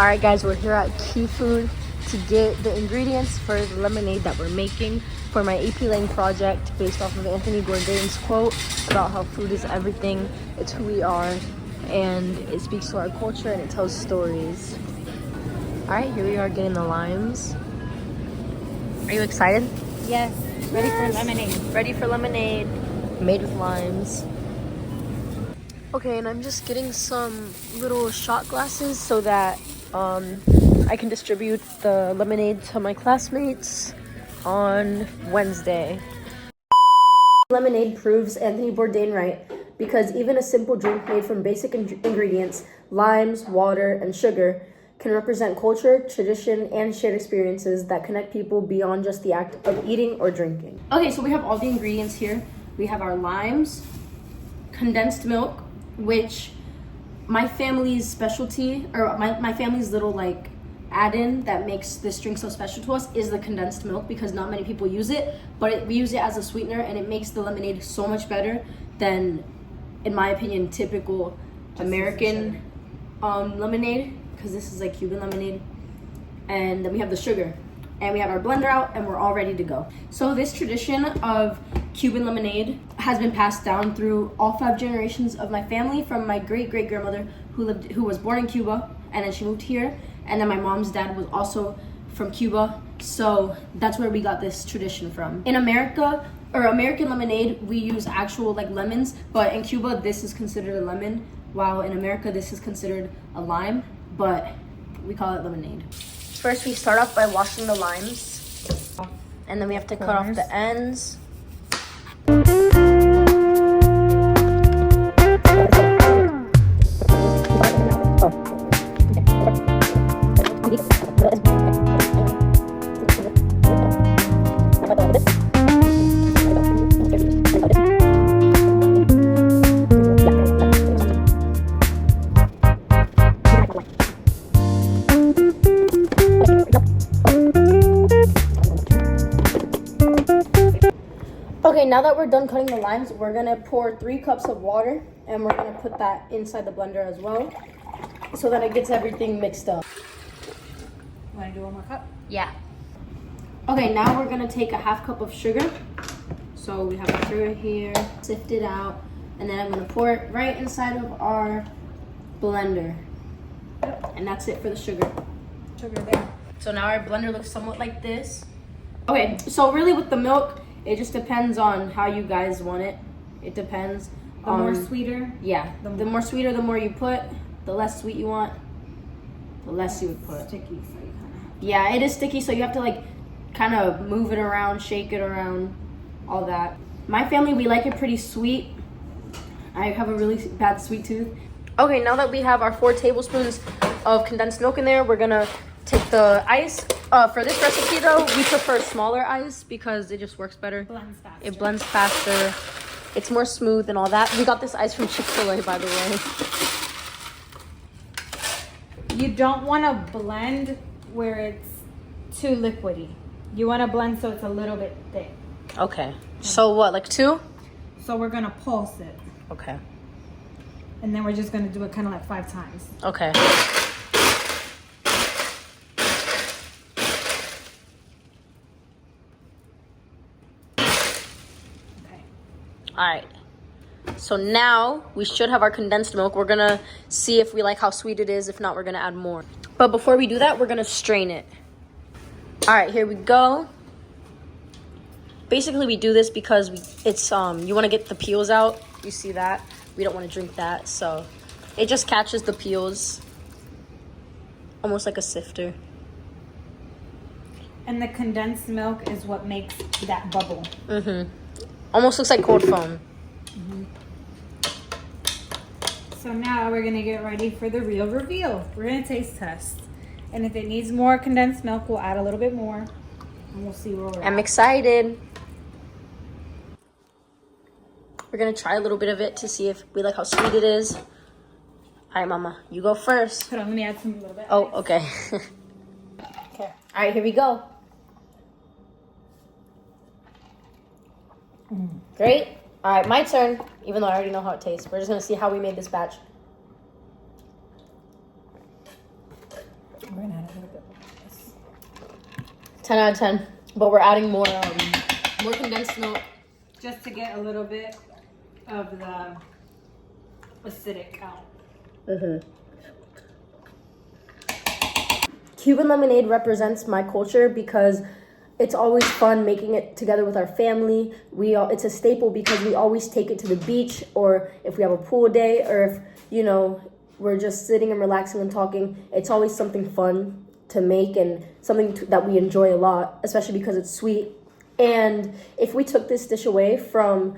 All right, guys, we're here at Q Food to get the ingredients for the lemonade that we're making for my AP Lang project based off of Anthony Bourdain's quote about how food is everything, it's who we are, and it speaks to our culture and it tells stories. All right, here we are getting the limes. Are you excited? Yes, ready for lemonade. Ready for lemonade, made with limes. Okay, and I'm just getting some little shot glasses so that I can distribute the lemonade to my classmates on Wednesday. Lemonade proves Anthony Bourdain right, because even a simple drink made from basic ingredients, limes, water, and sugar, can represent culture, tradition, and shared experiences that connect people beyond just the act of eating or drinking. Okay, so we have all the ingredients here. We have our limes, condensed milk, which my family's specialty, or my family's little like add-in that makes this drink so special to us is the condensed milk, because not many people use it, but we use it as a sweetener and it makes the lemonade so much better than, in my opinion, typical American lemonade, because this is like Cuban lemonade. And then we have the sugar, and we have our blender out, and we're all ready to go. So this tradition of Cuban lemonade has been passed down through all 5 generations of my family, from my great-great-grandmother who was born in Cuba, and then she moved here, and then my mom's dad was also from Cuba, so that's where we got this tradition from. In America, or American lemonade, we use actual like lemons, but in Cuba this is considered a lemon, while in America this is considered a lime, but we call it lemonade. First we start off by washing the limes, and then we have to cut off the ends. Okay, now that we're done cutting the limes, we're gonna pour 3 cups of water, and we're gonna put that inside the blender as well, so that it gets everything mixed up. Want to do one more cup? Yeah. Okay, now we're gonna take a 1/2 cup of sugar. So we have our sugar here, sift it out, and then I'm gonna pour it right inside of our blender. And that's it for the sugar. Sugar there. So now our blender looks somewhat like this. Okay, so really with the milk, it just depends on how you guys want it. It depends. The more sweeter? Yeah. The more sweeter, the more you put. The less sweet you want, the less you would put. Sticky, so you kind of... Yeah, it is sticky, so you have to like kind of move it around, shake it around, all that. My family, we like it pretty sweet. I have a really bad sweet tooth. Okay, now that we have our 4 tablespoons of condensed milk in there, we're gonna take the ice. For this recipe though, we prefer smaller ice because it just works better. Blends faster. It blends faster. It's more smooth and all that. We got this ice from Chick-fil-A, by the way. You don't want to blend where it's too liquidy. You want to blend so it's a little bit thick. Okay. So what, like 2? So we're going to pulse it. Okay. And then we're just going to do it kind of like 5 times. Okay. Okay. All right. So now we should have our condensed milk. We're gonna see if we like how sweet it is. If not, we're gonna add more. But before we do that, we're gonna strain it. All right, here we go. Basically, we do this because it's you want to get the peels out. You see that? We don't want to drink that, so it just catches the peels, almost like a sifter. And the condensed milk is what makes that bubble. Almost looks like cold foam. So now we're going to get ready for the real reveal. We're going to taste test. And if it needs more condensed milk, we'll add a little bit more. And we'll see where we're at. I'm excited. We're going to try a little bit of it to see if we like how sweet it is. All right, Mama, you go first. Hold on, let me add some a little bit. Oh, okay. Okay. All right, here we go. Great. All right, my turn, even though I already know how it tastes. We're just going to see how we made this batch. We're gonna add a little bit more of this. 10 out of 10. But we're adding more condensed milk. Just to get a little bit of the acidic out. Cuban lemonade represents my culture because it's always fun making it together with our family. It's a staple because we always take it to the beach, or if we have a pool day, or if, you know, we're just sitting and relaxing and talking. It's always something fun to make and something that we enjoy a lot, especially because it's sweet. And if we took this dish away from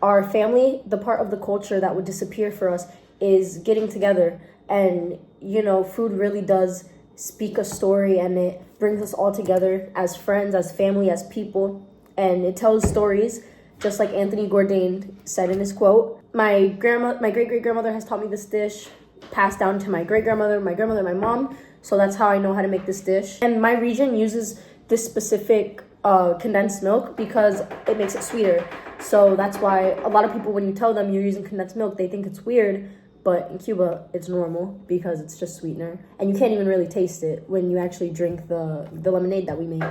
our family, the part of the culture that would disappear for us is getting together. And, you know, food really does speak a story, and it brings us all together as friends, as family, as people. And it tells stories, just like Anthony Bourdain said in his quote. My great-great-grandmother has taught me this dish, passed down to my great-grandmother, my grandmother, my mom. So that's how I know how to make this dish. And my region uses this specific condensed milk because it makes it sweeter. So that's why a lot of people, when you tell them you're using condensed milk, they think it's weird. But in Cuba, it's normal because it's just sweetener. And you can't even really taste it when you actually drink the lemonade that we make.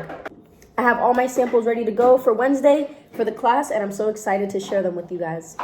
I have all my samples ready to go for Wednesday for the class, and I'm so excited to share them with you guys.